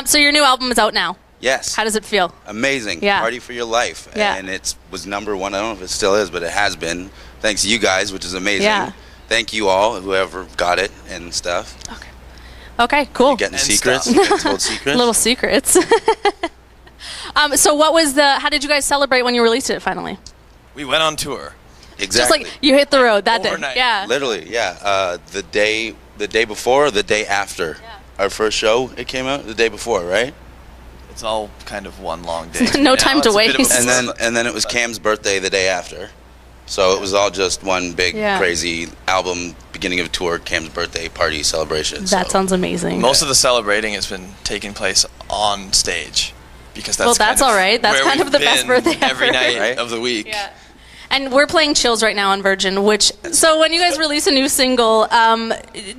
So your new album is out now. Yes. How does it feel? Amazing. Yeah. Party for Your Life. Yeah. And it was #1. I don't know if it still is, but it has been. Thanks to you guys, which is amazing. Yeah. Thank you all, whoever got it and stuff. Okay, cool. You're getting And secrets? stuff. Getting told secrets? Little secrets. So how did you guys celebrate when you released it finally? We went on tour. Exactly. Just like you hit the road that Overnight. day. Yeah. Literally, yeah. The day before or the day after our first show, it came out the day before, right? It's all kind of one long day. No Now time it's to a bit of a waste. And then it was Cam's birthday the day after. So it was all just one big crazy album, beginning of tour, Cam's birthday party celebration. That sounds amazing. Most of the celebrating has been taking place on stage, because that's that's all right. That's kind of the best birthday ever. Every night Right? of the week. Yeah. And we're playing Chills right now on Virgin, so when you guys release a new single,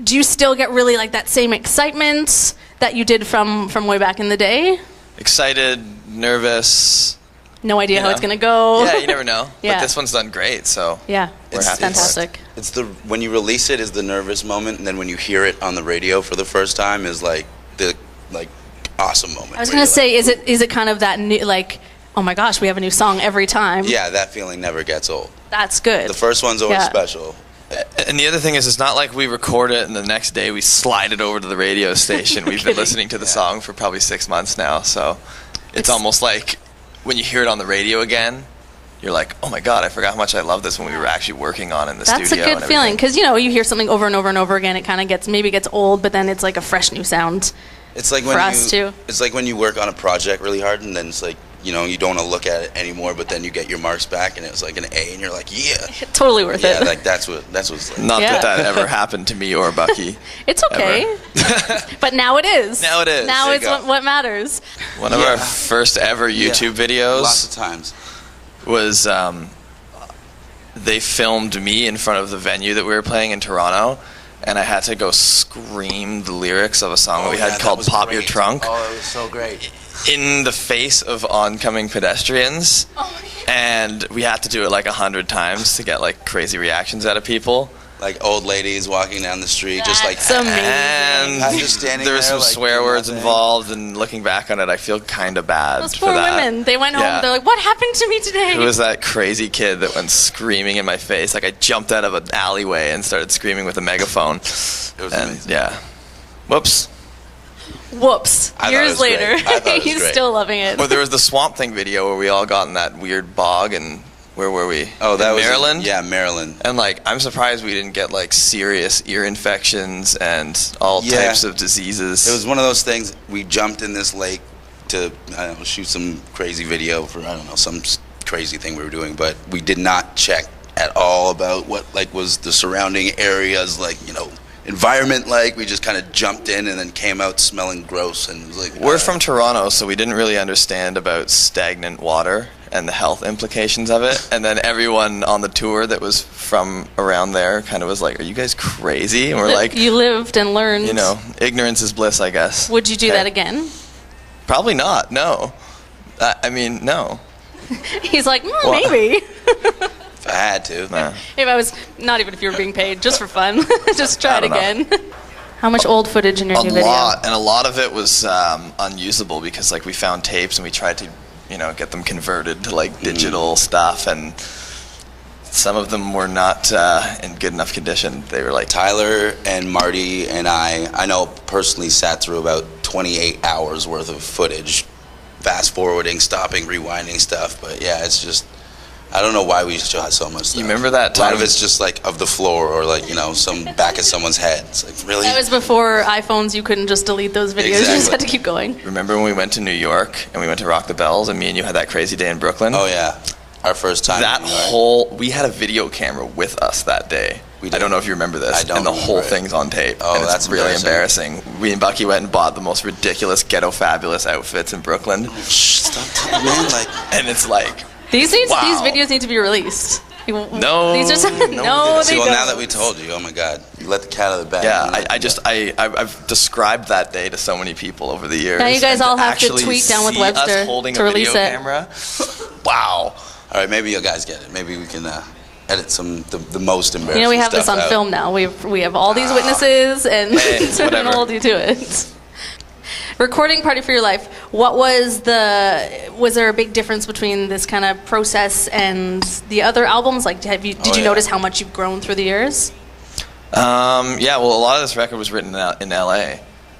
do you still get really like that same excitement that you did from way back in the day? Excited, nervous. No idea how it's going to go. Yeah, you never know. Yeah. But this one's done great, so Yeah, we're it's happy. fantastic. It's when you release it is the nervous moment, and then when you hear it on the radio for the first time is like the awesome moment. I was going to say, is it kind of that new, like, oh my gosh, we have a new song every time? Yeah, that feeling never gets old. That's good. The first one's always special. And the other thing is, it's not like we record it and the next day we slide it over to the radio station. We've been listening to the song for probably 6 months now, so it's almost like when you hear it on the radio again, you're like, oh my god, I forgot how much I love this when we were actually working on it in the studio. That's a good feeling, because you hear something over and over and over again, it kind of gets old, but then it's like a fresh new sound. It's like for us too. It's like when you work on a project really hard, and then it's like, you don't want to look at it anymore, but then you get your marks back and it's like an A, and you're like, yeah, Totally worth it. yeah, like that's what's like. Not that ever happened to me or Bucky. It's okay. But now it is. Now it is. Now There it's you go. what matters. One of our first ever YouTube videos Lots of times. was they filmed me in front of the venue that we were playing in Toronto, and I had to go scream the lyrics of a song that we had called Pop Your Trunk Oh, it was so great. in the face of oncoming pedestrians. And we had to do it like 100 times to get like crazy reactions out of people. Like old ladies walking down the street, just like That's amazing. And I'm just standing there were there, some like, swear doing words nothing. involved, and looking back on it, I feel kind of bad Those for poor that. women. They went home. Yeah. They're like, "What happened to me today?" Who was that crazy kid that went screaming in my face? Like I jumped out of an alleyway and started screaming with a megaphone. It was And amazing. yeah, whoops. Whoops. I thought it Years was later, great. I thought it was he's great. still loving it. Or there was the Swamp Thing video where we all got in that weird bog, and where were we? Oh, that in was Maryland. Yeah, Maryland. And like, I'm surprised we didn't get like serious ear infections and all Yeah. types of diseases. It was one of those things. We jumped in this lake to shoot some crazy video for some crazy thing we were doing, but we did not check at all about what was the surrounding areas environment like. We just kind of jumped in and then came out smelling gross, and it was like We're from Toronto, so we didn't really understand about stagnant water and the health implications of it. And then everyone on the tour that was from around there kind of was like, "Are you guys crazy?" And we're like, you lived and learned. ignorance is bliss, I guess. Would you do that again? Probably not. No. I mean, no. He's like, Well- maybe. if I had to. Nah. If I was, not even if you were being paid, just for fun. Just try I it don't know. again. How much old footage in your new A video? lot, and a lot of it was unusable because we found tapes and we tried to get them converted to digital stuff, and some of them were not in good enough condition. They were like Tyler and Marty and I know personally sat through about 28 hours worth of footage, fast forwarding, stopping, rewinding stuff. But yeah, it's just, I don't know why we shot so much stuff. You remember that A lot time? of it's just of the floor or some back of someone's head. It's like, really? That was before iPhones. You couldn't just delete those videos. You just Exactly. had to keep going. Remember when we went to New York and we went to Rock the Bells, and me and you had that crazy day in Brooklyn? Oh yeah, our first time. That in New York. we had a video camera with us that day. We I did. don't know if you remember this. I don't And the remember whole it. thing's on tape. Oh, and it's that's really embarrassing. We and Bucky went and bought the most ridiculous ghetto fabulous outfits in Brooklyn. Shh, stop telling me, And it's like, These Wow. videos need to be released. No, These are no, no, See, they well, don't. now that we told you, oh my God, you let the cat out of the bag. I've described that day to so many people over the years. Now you guys and all have to actually tweet Down With see us Webster holding to a release video it. camera. Wow. All right, maybe you guys get it. Maybe we can edit the most embarrassing We have this stuff on out. film now. We have all these witnesses, and Hey, so we can whatever. hold you to it. Recording Party for Your Life, was there a big difference between this kind of process and the other albums? Like, did you notice how much you've grown through the years? Yeah, well, a lot of this record was written in LA.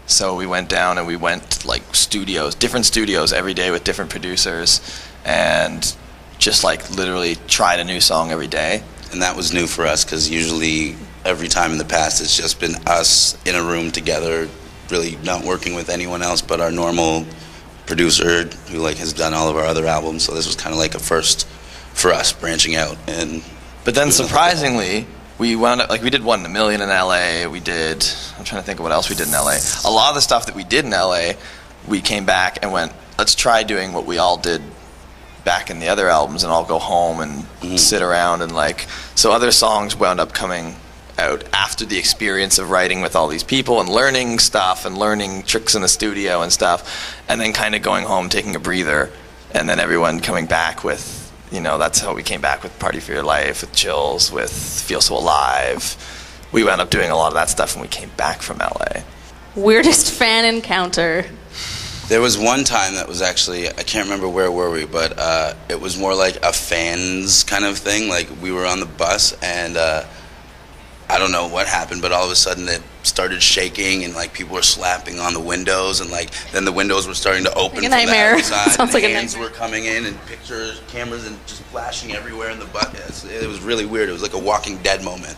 So we went down and we went to, like, different studios every day with different producers, and just, like, literally tried a new song every day. And that was new for us, because usually every time in the past it's just been us in a room together, really not working with anyone else but our normal producer who, like, has done all of our other albums. So this was kind of like a first for us, branching out. But then surprisingly, we wound up, like, we did 1 in a Million in LA. I'm trying to think of what else we did in LA. A lot of the stuff that we did in LA, we came back and went, let's try doing what we all did back in the other albums, and all go home and sit around, and, like, so other songs wound up coming out after the experience of writing with all these people and learning stuff and learning tricks in the studio and stuff, and then kind of going home, taking a breather, and then everyone coming back with, you know, that's how we came back with Party for Your Life, with Chills, with Feel So Alive. We wound up doing a lot of that stuff when we came back from LA. Weirdest fan encounter? There was one time that was actually, I can't remember where were we, but it was more like a fans kind of thing. Like, we were on the bus, and I don't know what happened, but all of a sudden it started shaking, and, like, people were slapping on the windows, and, like, then the windows were starting to open like a from nightmare. the outside. Sounds like a hands nightmare. were coming in, and pictures, cameras, and just flashing everywhere in the bus. It was really weird. It was like a Walking Dead moment.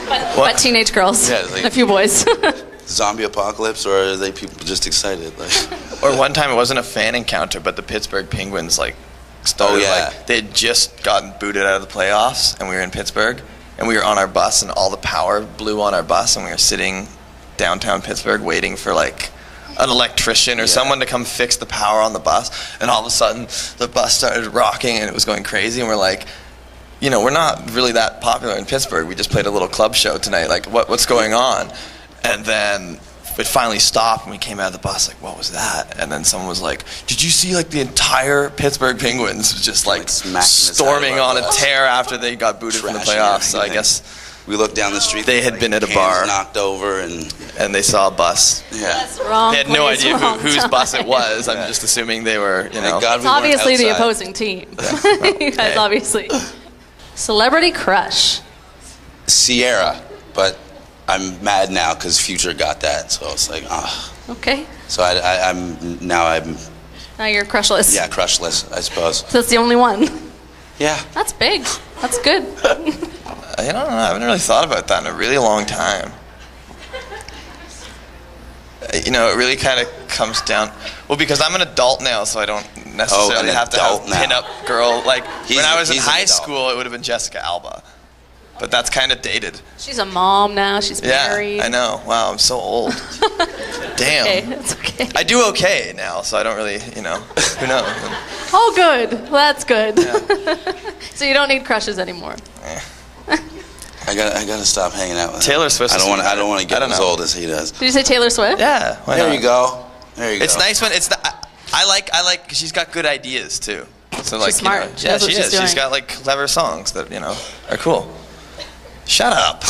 But teenage girls, Yeah, like, a few boys. Zombie apocalypse, or are they people just excited? Like, or one time it wasn't a fan encounter, but the Pittsburgh Penguins, like, started, like, they had just gotten booted out of the playoffs, and we were in Pittsburgh, and we were on our bus, and all the power blew on our bus, and we were sitting downtown Pittsburgh waiting for, like, an electrician or someone to come fix the power on the bus, and all of a sudden the bus started rocking and it was going crazy, and we're like, you know, we're not really that popular in Pittsburgh. We just played a little club show tonight. Like, what's going on? And then it finally stopped, and we came out of the bus like, what was that? And then someone was like, did you see, like, the entire Pittsburgh Penguins was just, like storming on a tear after they got booted from the playoffs? So I guess we looked down the street. They had been at a bar, knocked over, and they saw a bus. Yeah, That's wrong. They had no place, idea wrong whose time. bus it was. I'm just assuming they were, you know. Thank God It's we weren't obviously the outside. opposing team. You guys, obviously. Celebrity crush. Sierra, but I'm mad now because Future got that, so it's like, ah. Okay. So I'm now Now you're crushless. yeah, crushless, I suppose. So that's the only one. Yeah. That's big. That's good. I don't know. I haven't really thought about that in a really long time. You know, it really kind of comes down. Well, because I'm an adult now, so I don't necessarily have to have pin-up girl. Like, when I was in high school, it would have been Jessica Alba. But that's kind of dated. She's a mom now. She's married. Yeah, I know. Wow, I'm so old. Damn. Okay, it's okay. I do okay now, so I don't really, you know, who knows? Oh, good. Well, that's good. Yeah. So you don't need crushes anymore. I gotta stop hanging out with him. Taylor Swift. I don't want to get as old as he does. Did you say Taylor Swift? Yeah. Why There not? you go. There you go. It's nice when it's the. I like. She's got good ideas too. So, like, She's smart. You know, She yeah, knows what she she's is. She's doing. got, like, clever songs that, you know, are cool. Shut up.